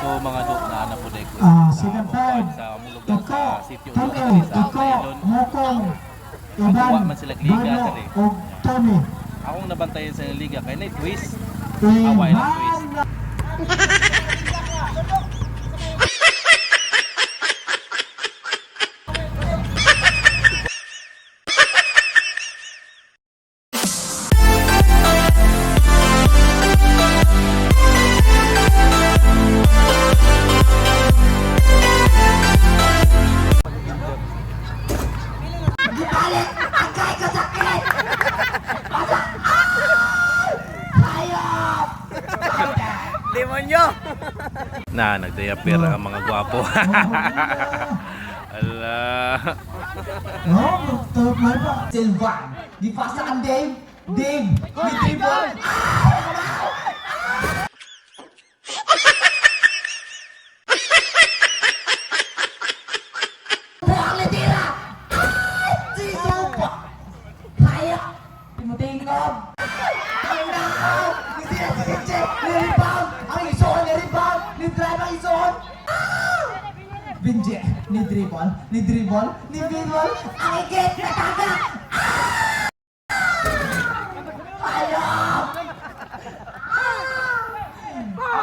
So mga do na po dek. Second time. Sa among lugar Iko, sa City of Tony, sa Iko, Ilon. Mokong, Magawa Ivan, man sila liga Bruno, dali. o Tony. Akong nabantayan sa liga kay na twist. Away ng twist. Balik! Agay ka sakit! Hayop! Demonyo! Na nagdiaper ang mga gwapo. Ala. No, top man pa. Silvan, gipasa ang Dave. Dave, may dribble. Buang letira! Si Supa! Kaya! Timutingog! Ang nakaw! Hindi na si Sinche! Ni-rebound! Ang ison! Ni-rebound! Ni-drive ang ison! Binje! Ni-dribble! Ni-dribble! Ni-dribble! Ang igit! Nataga! Hayop!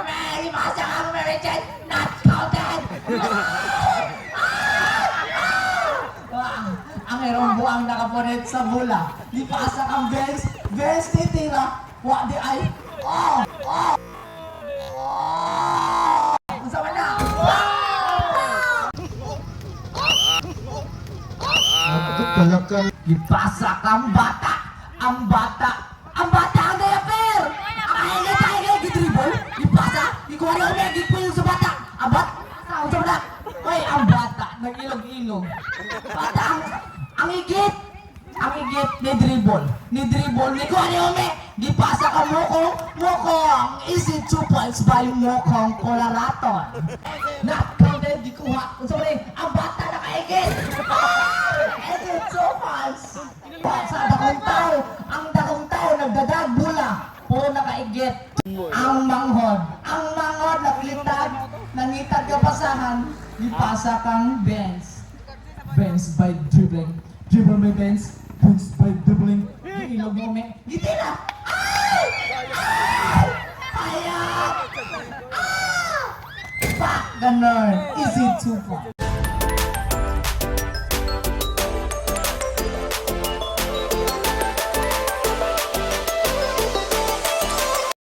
Mary! Masa ka! Mary Chen! Not counted! Ang erong buang nakapunit sa bula. Di paasa kang Vince. Vince titira. Wa di ay. Oh! Oh! Oh! Masama na. Di paasa kang bata. Ang bata. Ang bata ang diaper. Ang tayo gidribble. Di paasa. Di ko ano na gipil sa bata. Ang bata. Ang bata. Oy, ang bata. Nag-ilog-ilog. Bata ang igit! Ang igit ni dribble. Ni dribble ni Kuaniome. Di pasa ka Mokong. Easy 2 points by Mokong Colaraton. Not counted. Di kuha. Sorry. Ang bata na kaigit. Easy 2 points. Sa dakong tao. Ang dakong tao nagdadag bula. Puro nakaigit. Ang manghod. Ang manghod naglitag. Nangitag ka pasahan. Di pasa kang Benz. Benz by dribbling. Dribble may Benz. Benz by dribbling. Ilog mo may. Giti na! Ay! Ay! Hayop! Ah! Pak! Ganon. Easy 2 points.